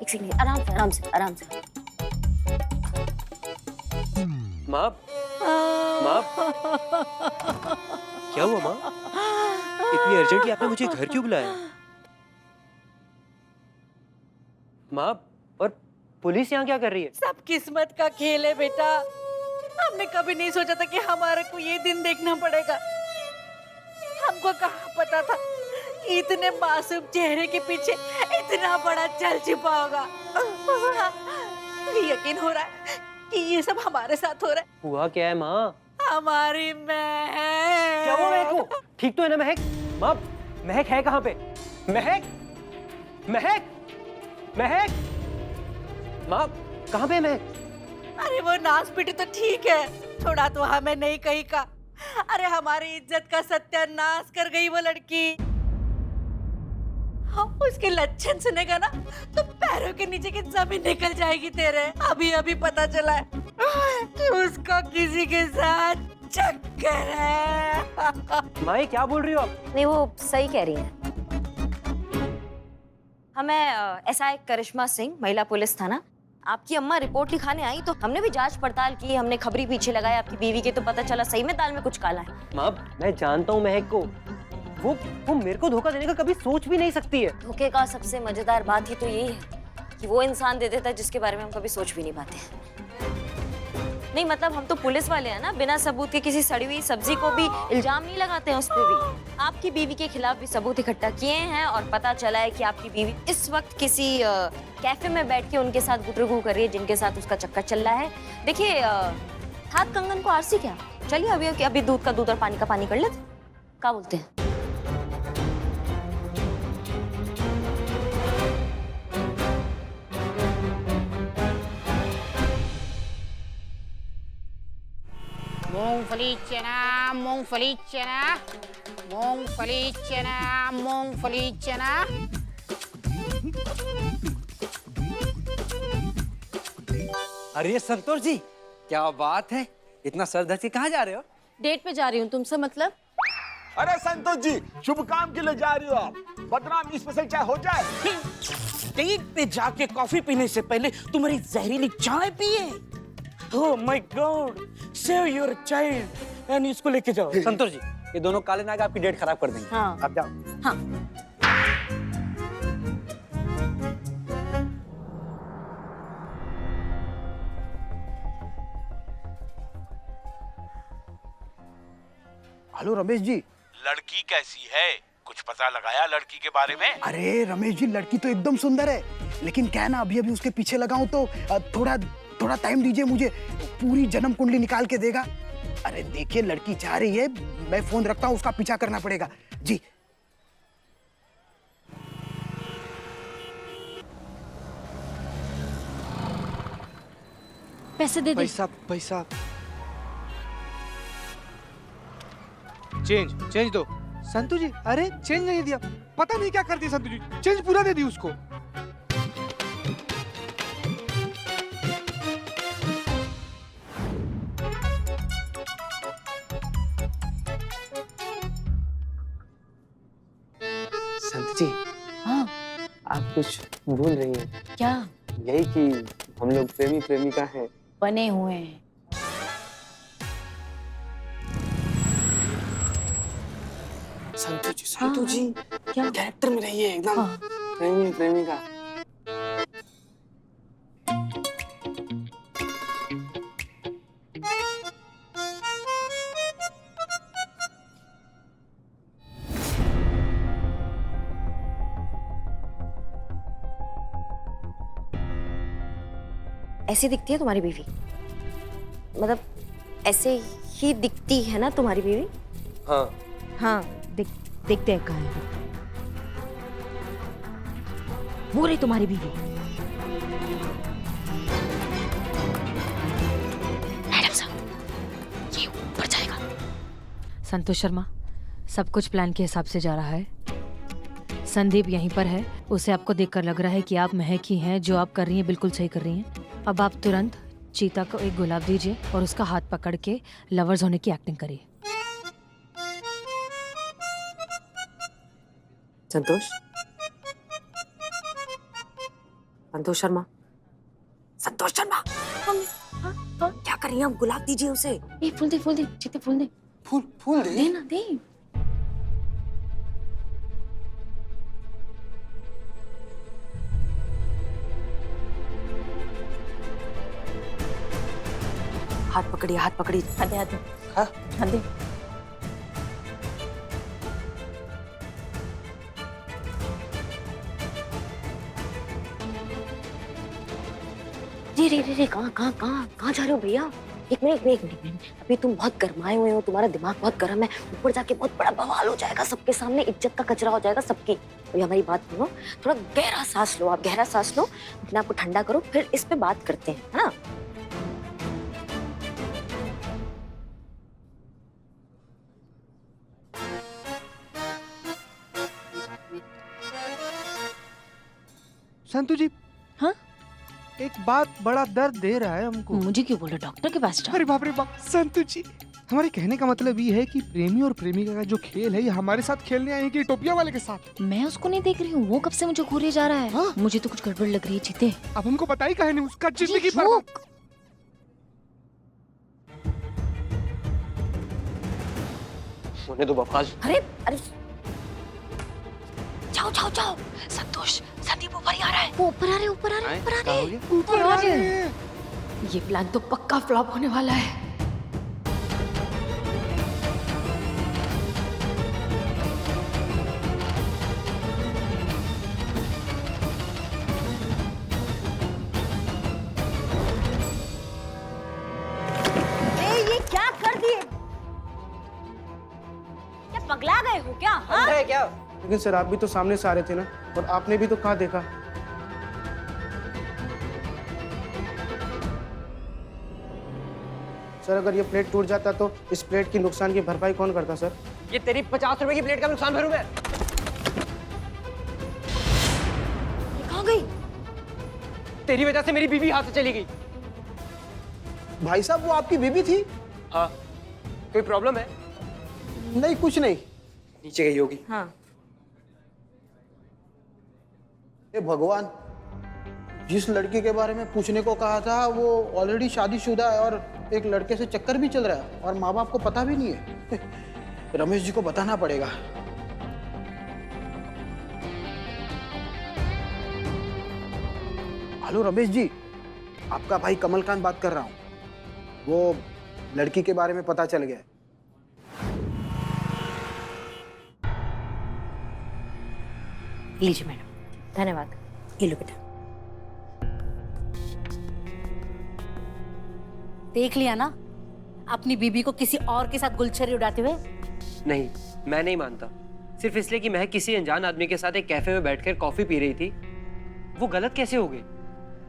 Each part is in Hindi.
एक सेकंड, आराम से आराम से आराम से। माँ, माँ, क्या हुआ माँ? इतनी अर्जेंटली आपने मुझे घर क्यों बुलाया? माँ, और पुलिस यहाँ क्या कर रही है? सब किस्मत का खेल है बेटा। हमने कभी नहीं सोचा था कि हमारे को ये दिन देखना पड़ेगा। हमको कहाँ पता था कि इतने मासूम चेहरे के पीछे इतना बड़ा छल छिपा होगा। यकीन हो रहा है कि ये सब हमारे साथ हो रहा है। हुआ क्या है माँ? हमारी महक। क्या हुआ महक को? ठीक तो है ना महक? माँ, महक है कहाँ पे? महक, महक, महक, माँ कहाँ पे है महक? अरे वो नाच पीटी तो ठीक है, थोड़ा तो हमें नहीं कही का। अरे हमारी इज्जत का सत्यानाश कर गई वो लड़की। उसके लक्षण सुनेगा ना तो पैरों के नीचे की जमीन निकल जाएगी तेरे। अभी अभी पता चला है कि उसको किसी के साथ चक्कर है। माँ ये क्या बोल रही हो आप? नहीं, वो सही कह रही है। हमें एसआई करिश्मा सिंह, महिला पुलिस थाना, आपकी अम्मा रिपोर्ट लिखाने आई तो हमने भी जांच पड़ताल की, हमने खबरी पीछे लगाया आपकी बीवी के, तो पता चला सही में दाल में कुछ काला है। माँ मैं जानता हूँ महक को, वो मेरे को धोखा देने का कभी सोच भी नहीं सकती है। धोखे का सबसे मजेदार बात ही तो यही है कि वो इंसान दे देता है जिसके बारे में हम कभी सोच भी नहीं पाते हैं। नहीं मतलब हम तो पुलिस वाले हैं ना, बिना सबूत के किसी सड़ी हुई सब्जी को भी इल्जाम नहीं लगाते हैं उस पे भी। आपकी बीवी के खिलाफ भी सबूत इकट्ठा किए हैं और पता चला है कि आपकी बीवी इस वक्त किसी कैफे में बैठ के उनके साथ गुटरगू कर रही है जिनके साथ उसका चक्कर चल रहा है। देखिए हाथ कंगन को आरसी क्या, चलिए अभी दूध का दूध और पानी का पानी कर लेते, क्या बोलते हैं? मूंगफली चना, मूंगफली चना, मूंगफली चना, मूंगफली चना। अरे संतोष जी, क्या बात है, इतना सर धर के कहाँ जा रहे हो? डेट पे जा रही हूँ, तुमसे मतलब? अरे संतोष जी, शुभ काम के लिए जा रही हो आप? बदनाम स्पेशल चाय हो जाए। डेट पे जाके कॉफी पीने से पहले तुम्हारी जहरीली चाय पिए। Oh my God! Save your child and इसको लेके जाओ। संतोष जी, ये दोनों काले नाग आपकी डेट खराब कर देंगे। हाँ। आप जाओ। हाँ। हेलो रमेश जी। लड़की कैसी है? कुछ पता लगाया लड़की के बारे में? अरे रमेश जी, लड़की तो एकदम सुंदर है, लेकिन क्या है ना, अभी अभी उसके पीछे लगाऊं तो थोड़ा टाइम दीजिए मुझे, पूरी जन्म कुंडली निकाल के देगा। अरे देखिए लड़की चाह रही है, मैं फोन रखता हूँ, उसका पीछा करना पड़ेगा जी। पैसे दे दे। पैसा चेंज दो। संतु जी, अरे चेंज नहीं दिया, पता नहीं क्या कर दिया संतु जी, चेंज पूरा दे दी उसको। संत जी, हाँ। आप कुछ भूल रही हैं। क्या? यही कि हम लोग प्रेमी प्रेमिका हैं। बने हुए हैं। संतु जी, क्या? कैरेक्टर में रहिए एकदम। हाँ। प्रेमी प्रेमिका। ऐसी दिखती है तुम्हारी बीवी? मतलब ऐसे ही दिखती है ना तुम्हारी बीवी? हाँ। हाँ, देखते हैं कहाँ है वो रही तुम्हारी बीवी। मैडम साहब, ये ऊपर जाएगा। संतोष शर्मा, सब कुछ प्लान के हिसाब से जा रहा है। संदीप यहीं पर है, उसे आपको देखकर लग रहा है कि आप महक ही हैं, जो आप कर रही हैं बिल्कुल सही कर रही हैं। अब आप तुरंत चीता को एक गुलाब दीजिए और उसका हाथ पकड़ के लवर्स होने की एक्टिंग करिए। संतोष, संतोष शर्मा, संतोष शर्मा, क्या कर रही हैं आप? गुलाब दीजिए उसे। ए, फूल दे, चित्ते फूल दे। फूल दे। दे ना, दे। हाथ पकड़िए, हाथ पकड़िए। हाथ दे, हाथ दे। हाथ दे। रे, कहाँ जा रहे हो भैया? एक मिनट। अभी तुम बहुत गरमाए हुए हो, तुम्हारा दिमाग बहुत गर्म है। ऊपर जाके बहुत बड़ा बवाल हो जाएगा, सबके सामने इज्जत का कचरा हो जाएगा सबकी। तो हमारी बात सुनो, थोड़ा गहरा सांस लो। आप गहरा सांस लो, अपने आप को ठंडा करो, फिर इस पे बात करते हैं, है ना? संतु जी, हाँ? एक बात बड़ा दर्द दे रहा है हमको। मुझे क्यों बोला? डॉक्टर के पास जाओ। अरे बाप रे बाप, संतु जी, हमारे कहने का मतलब ये है कि प्रेमी और प्रेमिका का जो खेल है ये हमारे साथ खेलने आए हैं कि टोपिया वाले के साथ? मैं उसको नहीं देख रही हूँ, वो कब से मुझे घूरे जा रहा है। हाँ? मुझे तो कुछ गड़बड़ लग रही है जीते। अब हमको पता ही कहे नहीं, उसका जिंदगी ये बर्बाद। जोक। होने दो बफाज। अरे जाओ। संतोष, संदीप ऊपर ही आ रहा है। वो ऊपर आ रहे हैं। ये प्लान तो पक्का फ्लॉप होने वाला है। ये क्या कर दिए? क्या पगला गए हो क्या? हाँ? है क्या? लेकिन सर, आप भी तो सामने से आ रहे थे ना, और आपने भी तो कहाँ देखा। सर, अगर ये प्लेट टूट जाता तो इस प्लेट की नुकसान की भरपाई कौन करता सर? ये तेरी 50 रुपए की प्लेट का नुकसान भरूं मैं। ये कहाँ गई? तेरी वजह से मेरी बीवी हाथ से चली गई। भाई साहब, वो आपकी बीबी थी? हाँ, कोई प्रॉब्लम है? नहीं, कुछ नहीं। नीचे गई होगी। हाँ। हे भगवान, जिस लड़की के बारे में पूछने को कहा था वो ऑलरेडी शादीशुदा है और एक लड़के से चक्कर भी चल रहा है और माँ बाप को पता भी नहीं है। रमेश जी को बताना पड़ेगा। हेलो रमेश जी, आपका भाई कमलकांत बात कर रहा हूँ। वो लड़की के बारे में पता चल गया है। लीजिए मैडम, धन्यवाद। ये लो बेटा। देख लिया ना अपनी बीबी को किसी और के साथ गुलछरी उड़ाते हुए। नहीं, मैं नहीं मानता। सिर्फ इसलिए कि महक किसी अनजान आदमी के साथ एक कैफे में बैठकर कॉफी पी रही थी, वो गलत कैसे हो गई?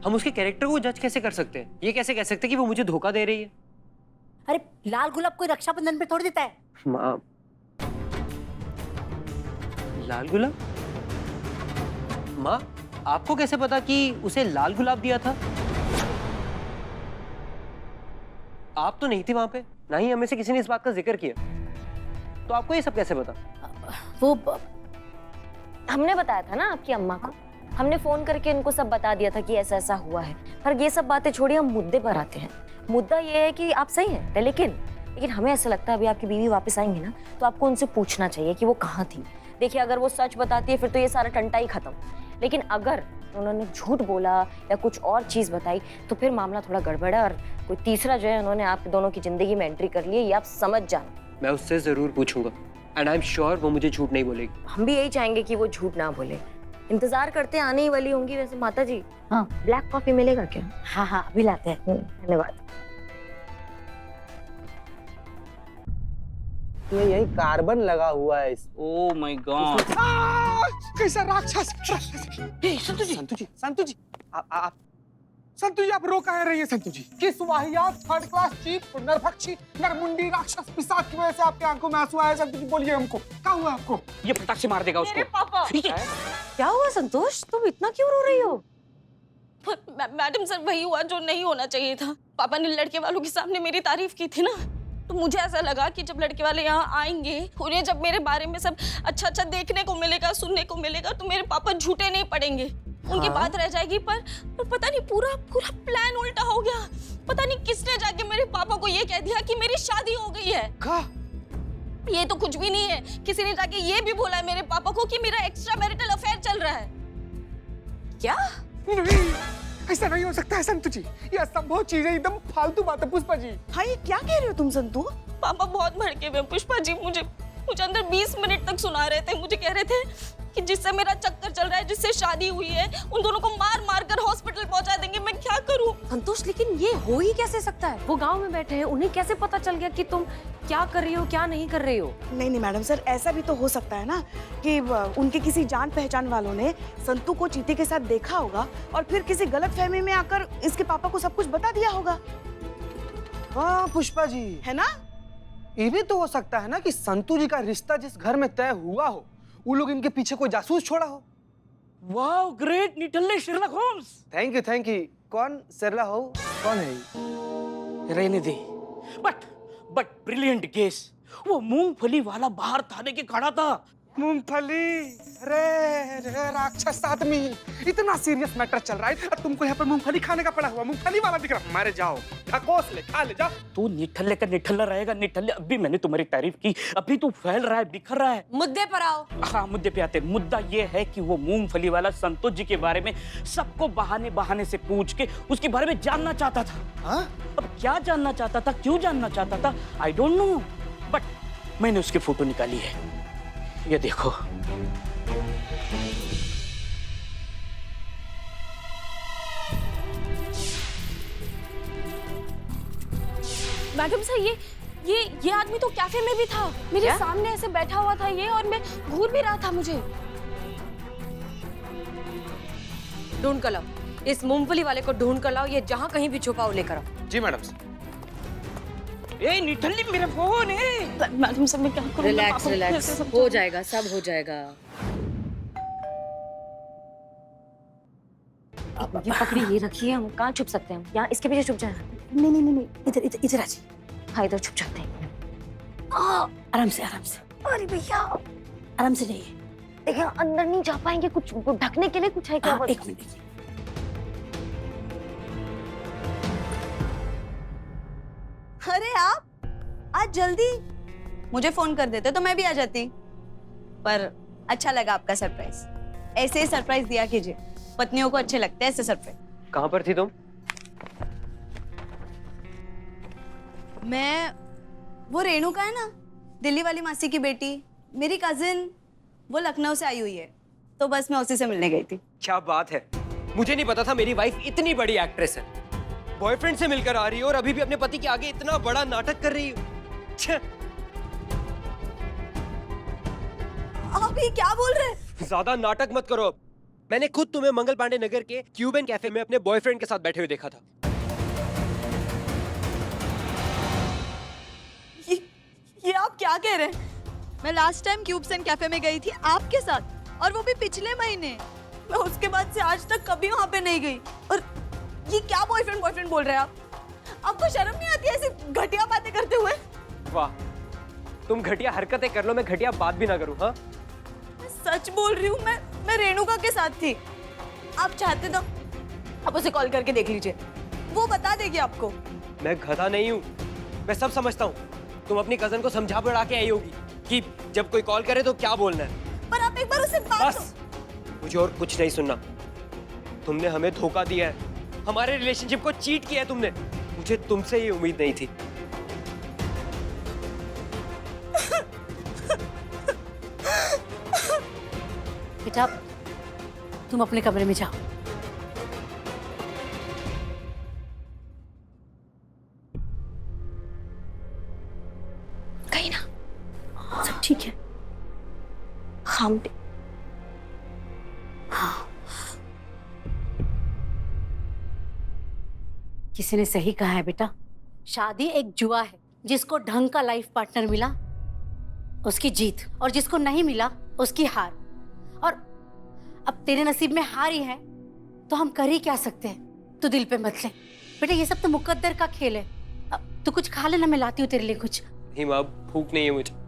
हम उसके कैरेक्टर को जज कैसे कर सकते हैं? ये कैसे कह सकते हैं कि वो मुझे धोखा दे रही है? अरे लाल गुलाब कोई रक्षाबंधन पे तोड़ देता है? माँ, लाल गुलाब? माँ, आपको कैसे पता कि उसे लाल गुलाब दिया था? आप तो नहीं थी वहां पे, ना ही हमें से किसी ने इस बात का जिक्र किया, तो आपको ये सब कैसे पता? वो हमने बताया था ना आपकी अम्मा को। हमने फोन करके इनको सब बता दिया था कि ऐसा ऐसा हुआ है। पर ये सब बातें छोड़िए, हम मुद्दे पर आते हैं। मुद्दा ये है कि आप सही हैं, लेकिन हमें ऐसा लगता है अभी आपकी बीवी वापस आएंगी ना, तो आपको उनसे पूछना चाहिए कि वो कहाँ थी। देखिए, अगर वो सच बताती है फिर तो ये सारा टंटा ही खत्म, लेकिन अगर उन्होंने झूठ बोला या कुछ और चीज बताई तो फिर मामला थोड़ा गड़बड़ है और कोई तीसरा जो है उन्होंने आप दोनों की जिंदगी में एंट्री कर ली है, ये आप समझ जाना। मैं उससे जरूर पूछूंगा एंड आई एम श्योर वो मुझे झूठ नहीं बोलेगी। हम भी यही चाहेंगे कि वो झूठ ना बोले। इंतजार करते हैं, आने ही वाली होंगी। वैसे माता जी, हाँ, ब्लैक कॉफी मिलेगा क्या? हाँ, अभी लाते हैं। धन्यवाद। ये यही कार्बन लगा हुआ है इस। ओह माय गॉड, कैसा राक्षस! संतु जी, आप संतु जी, आप रो कह रही है संतु जी? किस वाहियात थर्ड क्लास चीप नरभक्षी नरमुंडी राक्षस पिशाच की वजह से आपकी आंखों में आंसू आए? संतु जी बोलिए हमको, क्या हुआ आपको? ये फटाक से मार देगा उसको। पापा, क्या हुआ संतोष? तुम इतना क्यों रो रही हो? मैडम सर, वही हुआ जो नहीं होना चाहिए था। पापा ने लड़के वालों के सामने मेरी तारीफ की थी ना, तो मुझे ऐसा लगा कि जब लड़के वाले यहाँ आएंगे, उन्हें जब मेरे बारे में सब अच्छा अच्छा देखने को मिलेगा, सुनने को मिलेगा, तो मेरे पापा झूठे नहीं पड़ेंगे। उनकी बात रह जाएगी, पर पता नहीं पूरा पूरा प्लान उल्टा हो गया। पता नहीं किसने जाके मेरे पापा को ये कह दिया कि मेरी शादी हो गई है। ये तो कुछ भी नहीं है, किसी ने जाके ये भी बोला है मेरे पापा को कि मेरा एक्स्ट्रा मैरिटल अफेयर चल रहा है। क्या? नहीं, ऐसा नहीं हो सकता है संतु जी, ये असंभव चीज है, एकदम फालतू बात है पुष्पा जी। हाँ, ये क्या कह रहे हो तुम संतु? पापा बहुत भड़के हुए हैं पुष्पा जी। मुझे अंदर 20 मिनट तक सुना रहे थे। मुझे कह रहे थे कि जिससे मेरा चक्कर चल रहा है, जिससे शादी हुई है, उन दोनों को मार मार कर हॉस्पिटल पहुंचा देंगे। मैं क्या करूं? संतोष, लेकिन ये हो ही कैसे सकता है? वो गांव में बैठे हैं, उन्हें कैसे पता चल गया कि तुम क्या कर रही हो, क्या नहीं कर रही हो? नहीं नहीं मैडम सर, ऐसा भी तो हो सकता है ना कि उनके किसी जान पहचान वालों ने संतु को चीते के साथ देखा होगा और फिर किसी गलत फहमी में आकर इसके पापा को सब कुछ बता दिया होगा। हाँ पुष्पा जी, है ना? ये भी तो हो सकता है ना कि संतु जी का रिश्ता जिस घर में तय हुआ हो, वो लोग इनके पीछे कोई जासूस छोड़ा हो। वाओ, ग्रेट निठल्ले Sherlock Holmes. Thank you thank you. कौन शेरलॉक होम्स? कौन है ये? रहने दे। But brilliant guess. वो मूंगफली वाला बाहर थाने के खड़ा था। मूंगफली? अरे राक्षस आदमी, इतना सीरियस मैटर चल रहा है और तुमको यहाँ पर मूंगफली खाने का पड़ा हुआ, मूंगफली वाला दिख रहा। मारे जाओ, ढकोस ले, खा ले जा। तू निठल्ले का निठल्ला रहेगा। निठल्ले, अभी मैंने तुम्हारी तारीफ की, अभी तू फैल रहा है, बिखर रहा है। मुद्दे पर आओ। हाँ, मुद्दे पे आते। मुद्दा ये है कि वो मूंगफली वाला संतोष जी के बारे में सबको बहाने बहाने से पूछ के उसके बारे में जानना चाहता था। हाँ? अब क्या जानना चाहता था, क्यों जानना चाहता था, आई डोंट नो, बट मैंने उसकी फोटो निकाली है। ये देखो। मैडम सर, ये आदमी तो कैफे में भी था, मेरे सामने ऐसे बैठा हुआ था ये, और मैं घूर भी रहा था। मुझे ढूंढ कर लाओ, इस मूंगफली वाले को ढूंढ कर लाओ। ये जहाँ कहीं भी छुपा हो लेकर आओ। जी मैडम। ए निठल्ली, मेरा फोन है। मैडम सर, मैं क्या करूं? रिलैक्स रिलैक्स, हो जाएगा, सब हो जाएगा। ये पकड़ी, ये रखिए। हम कहाँ छुप सकते हैं? यहाँ इसके पीछे छुप जाए। नहीं नहीं नहीं, इधर इधर इधर आ जाइए। हाँ, इधर छुप जाते हैं। आराम से आराम से। अरे भैया, आराम से जाइए। देखिए अंदर नहीं जा पाएंगे, कुछ ढकने के लिए कुछ है क्या? एक मिनट। अरे आप आज जल्दी मुझे फोन कर देते तो मैं भी आ जाती, पर अच्छा लगा आपका सरप्राइज। ऐसे ही सरप्राइज दिया कीजिए, पत्नियों को अच्छे लगते हैं ऐसे सरप्राइज। कहाँ पर थी तुम? मैं वो रेणुका है ना, दिल्ली वाली मासी की बेटी, मेरी कजिन, वो लखनऊ से आई हुई है, तो बस मैं उसी से मिलने गई थी। क्या बात है, मुझे नहीं पता था मेरी वाइफ इतनी बड़ी एक्ट्रेस है। बॉयफ्रेंड से मिलकर आ रही हो और अभी भी अपने पति के आगे इतना बड़ा नाटक कर रही हो। आप ये क्या बोल रहे हैं? ज्यादा नाटक मत करो। मैंने खुद तुम्हें मंगल पांडे नगर के क्यूबन कैफे में अपने बॉयफ्रेंड के साथ बैठे हुए देखा था। ये आप क्या कह रहे हैं? मैं last time cubes and cafe में गई थी आपके साथ, और वो भी पिछले महीने। मैं उसके बाद से आज तक कभी वहां पे नहीं गई। और ये क्या बॉयफ्रेंड बोल रहे हैं आप? आपको शर्म नहीं आती ऐसी घटिया बातें करते हुए? वाह, तुम घटिया हरकतें कर लो, मैं घटिया बात भी ना करूं। हाँ, मैं सच बोल रही हूँ। मैं रेणुका के साथ थी। आप चाहते तो आप उसे कॉल करके देख लीजिए, वो बता देगी आपको। मैं गधा नहीं हूँ, मैं सब समझता हूँ। तुम अपनी कजन को समझा बढ़ा के आई होगी कि जब कोई कॉल करे तो क्या बोलना है। पर आप एक बार उसे बस, मुझे और कुछ नहीं सुनना। तुमने हमें धोखा दिया है, हमारे रिलेशनशिप को चीट किया है तुमने। मुझे तुमसे ये उम्मीद नहीं थी। बेटा, तुम अपने कमरे में जाओ। कहीं ना सब ठीक है? हम किसी ने सही कहा है बेटा, शादी एक जुआ है। जिसको ढंग का लाइफ पार्टनर मिला उसकी जीत, और जिसको नहीं मिला उसकी हार। और अब तेरे नसीब में हार ही है तो हम कर ही क्या सकते हैं। तू दिल पे मत ले बेटा, ये सब तो मुकद्दर का खेल है। अब तू कुछ खा लेना, मैं लाती हूँ तेरे लिए कुछ। नहीं माँ, भूख नहीं है मुझे।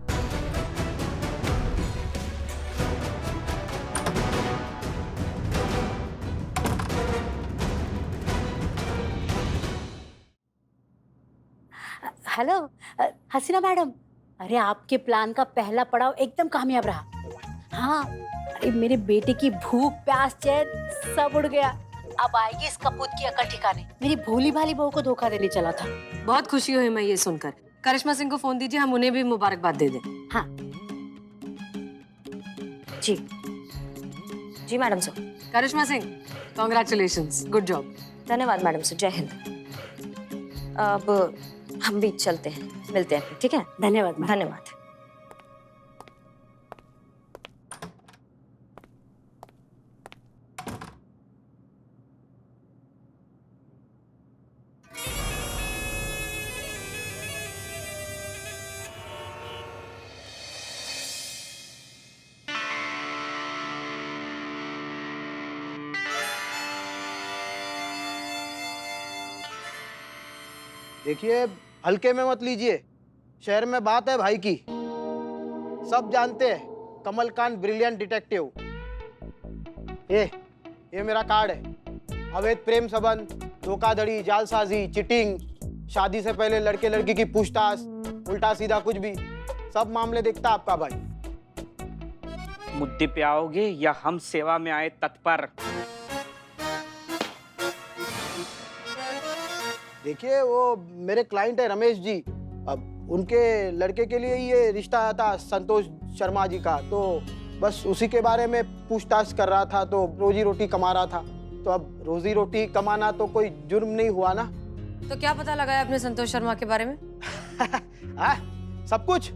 हेलो हसीना मैडम, अरे आपके प्लान का पहला पड़ाव एकदम कामयाब रहा। हाँ, अरे मेरे बेटे की भूख प्यास चैन सब उड़ गया। अब आएगी इस कपूत की अकल ठिकाने। मेरी भोली भाली बहू को धोखा देने चला था। बहुत खुशी हुई मैं ये सुनकर। करिश्मा सिंह को फोन दीजिए, हम उन्हें भी मुबारकबाद दे दें। हाँ जी जी मैडम सर। करिश्मा सिंह, कॉन्ग्रेचुलेशंस, गुड जॉब। धन्यवाद मैडम सर, जय हिंद। अब हम भी चलते हैं, मिलते हैं, ठीक है? धन्यवाद मैडम। धन्यवाद। देखिए, हल्के में मत लीजिए, शहर में बात है भाई की। सब जानते हैं कमलकांत ब्रिलियंट डिटेक्टिव। ये मेरा कार्ड है। अवैध प्रेम संबंध, धोखाधड़ी, जालसाजी, चिटिंग, शादी से पहले लड़के लड़की की पूछताछ, उल्टा सीधा कुछ भी, सब मामले देखता आपका भाई। मुद्दे पे आओगे या हम सेवा में आए तत्पर? देखिए, वो मेरे क्लाइंट है रमेश जी। अब उनके लड़के के लिए ये रिश्ता आया था संतोष शर्मा जी का, तो बस उसी के बारे में पूछताछ कर रहा था। तो रोजी रोटी कमा रहा था, तो अब रोजी रोटी कमाना तो कोई जुर्म नहीं हुआ ना। तो क्या पता लगाया आपने संतोष शर्मा के बारे में? सब कुछ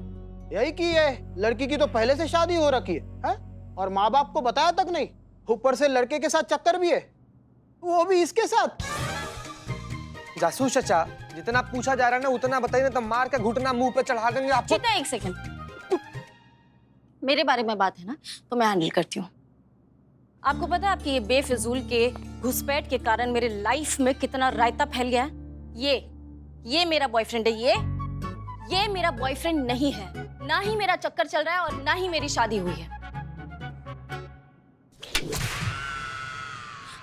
यही की है। लड़की की तो पहले से शादी हो रखी है? और माँ बाप को बताया तक नहीं। ऊपर से लड़के के साथ चक्कर भी है, वो भी इसके साथ। जासूस चाचा, जितना पूछा जा रहा है ना उतना बताइए, ना तो मार के घुटना मुंह पे चढ़ा देंगे आपको। चीता, एक सेकंड। मेरे बारे में बात है ना, तो मैं हैंडल करती हूँ। आपको पता है आपकी ये बेफिजूल के घुसपैठ के कारण मेरे लाइफ में कितना रायता फैल गया है? ये मेरा बॉयफ्रेंड है। ये मेरा बॉयफ्रेंड नहीं है, ना ही मेरा चक्कर चल रहा है और ना ही मेरी शादी हुई है।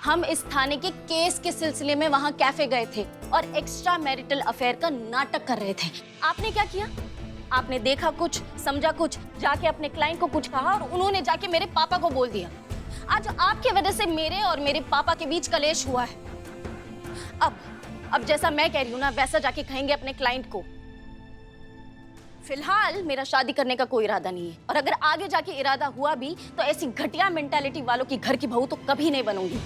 हम इस थाने के केस के सिलसिले में वहां कैफे गए थे और एक्स्ट्रा मैरिटल अफेयर का नाटक कर रहे थे। आपने क्या किया? आपने देखा कुछ, समझा कुछ, जाके अपने क्लाइंट को कुछ कहा और उन्होंने जाके मेरे पापा को बोल दिया। आज आपके वजह से मेरे और मेरे पापा के बीच कलेश हुआ है। अब जैसा मैं कह रही हूँ ना, वैसा जाके कहेंगे अपने क्लाइंट को। फिलहाल मेरा शादी करने का कोई इरादा नहीं है, और अगर आगे जाके इरादा हुआ भी तो ऐसी घटिया मेंटालिटी वालों की घर की बहू तो कभी नहीं बनूंगी।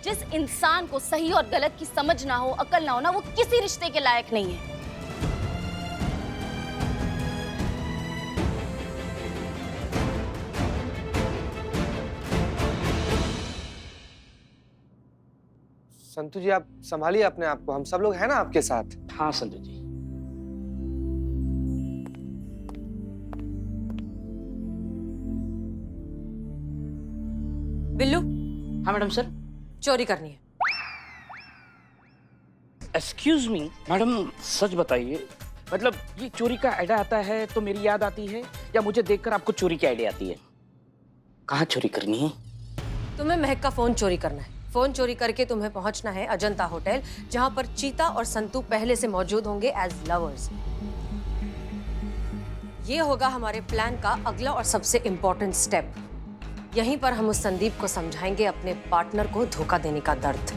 जिस इंसान को सही और गलत की समझ ना हो, अकल ना हो ना, वो किसी रिश्ते के लायक नहीं है। संतु जी, आप संभालिए अपने आप को, हम सब लोग हैं ना आपके साथ। हाँ संतु जी। बिल्लू। हाँ मैडम सर। चोरी करनी है। एक्सक्यूज मी मैडम, सच बताइए, मतलब ये चोरी का आइडिया आता है तो मेरी याद आती है, या मुझे देखकर आपको चोरी की आइडिया आती है? कहाँ चोरी करनी है? तुम्हें महक का फोन चोरी करना है। फोन चोरी करके तुम्हें पहुंचना है अजंता होटल, जहां पर चीता और संतू पहले से मौजूद होंगे एज लवर्स। ये होगा हमारे प्लान का अगला और सबसे इंपॉर्टेंट स्टेप। यहीं पर हम उस संदीप को समझाएंगे अपने पार्टनर को धोखा देने का दर्द।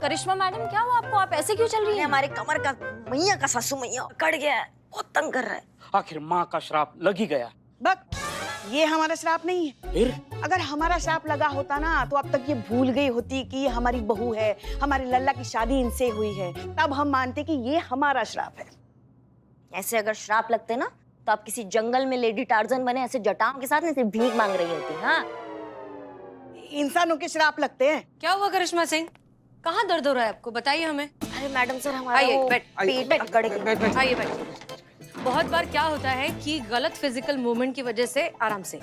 करिश्मा मैडम, क्या हुआ आपको? आप ऐसे क्यों चल रही हैं? हमारे कमर का मैया का सासू मैया कट गया है, बहुत तंग कर रहा है। आखिर माँ का श्राप लग ही गया। बक, ये हमारा श्राप नहीं है। फिर अगर हमारा श्राप लगा होता ना, तो अब तक ये भूल गई होती कि ये हमारी बहू है, हमारे लल्ला की शादी इनसे हुई है। तब हम मानते कि ये हमारा श्राप है। ऐसे अगर श्राप लगते ना, तो आप किसी जंगल में लेडी टार्जन बने ऐसे जटाओं के साथ ऐसे भीख मांग रही होती। हाँ, इंसानों के श्राप लगते हैं। क्या हुआ करिश्मा सिंह? कहाँ दर्द हो रहा है आपको? बताइए हमें। अरे मैडम सर, हमारा आइए, वो बैठ। पेट अकड़ गया। आइए बैठ। बहुत बार क्या होता है कि गलत फिजिकल मूवमेंट की वजह से आराम से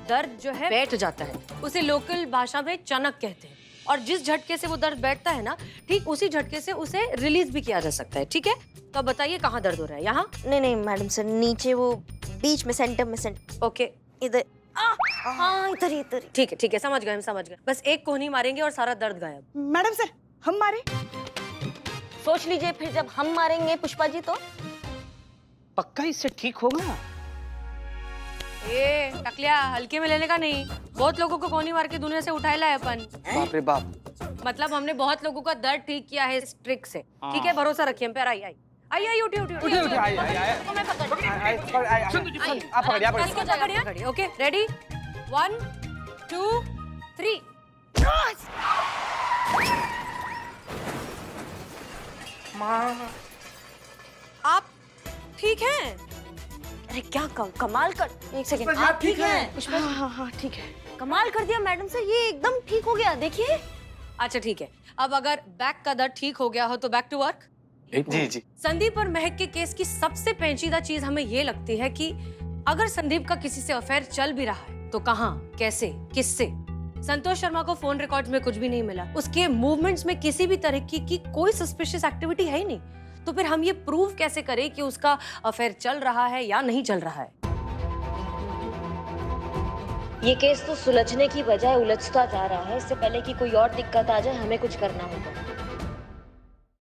दर्द जो है बैठ जाता है। उसे लोकल भाषा में चनक कहते हैं। और जिस झटके से वो दर्द बैठता है ना, ठीक उसी झटके से उसे रिलीज भी किया जा सकता है। ठीक है, तो अब बताइए कहाँ दर्द हो रहा है? यहाँ? नहीं मैडम सर, नीचे वो बीच में, सेंटर में। ओके, इधर हाँ इधर ही, इधर ही। ठीक है, समझ गए, हम समझ गए। बस एक कोहनी मारेंगे और सारा दर्द गायब। मैडम सर, हम मारे? सोच लीजिए फिर जब हम मारेंगे पुष्पा जी तो पक्का इससे ठीक होगा? ए टकलिया, हल्के में लेने का नहीं। बहुत लोगों को कोहनी मार के दुनिया से उठाए लाए अपन। बाप रे बाप। मतलब हमने बहुत लोगों का दर्द ठीक किया है इस ट्रिक से। ठीक है, भरोसा रखिए हम पे। आई उठी उठे आई आप पकड़िए। Okay, ready? 1 2 3। आप ठीक हैं? अरे क्या कमाल कर, एक सेकंड, आप ठीक हैं? पुष्पा जी? हाँ ठीक है। कमाल कर दिया मैडम से, ये एकदम ठीक हो गया, देखिए। अच्छा ठीक है, अब अगर बैक का दर्द ठीक हो गया हो तो बैक टू वर्क। जी। संदीप और महक के केस की सबसे पेचीदा चीज हमें ये लगती है कि अगर संदीप का किसी से अफेयर चल भी रहा है तो कहाँ, कैसे, किससे। संतोष शर्मा को फोन रिकॉर्ड्स में कुछ भी नहीं मिला, उसके मूवमेंट्स में किसी भी तरह की कोई सस्पिशियस एक्टिविटी है ही नहीं। तो फिर हम ये प्रूव कैसे करें कि उसका अफेयर चल रहा है या नहीं चल रहा है? ये केस तो सुलझने की बजाय उलझता जा रहा है। इससे पहले कि कोई और दिक्कत आ जाए हमें कुछ करना होगा।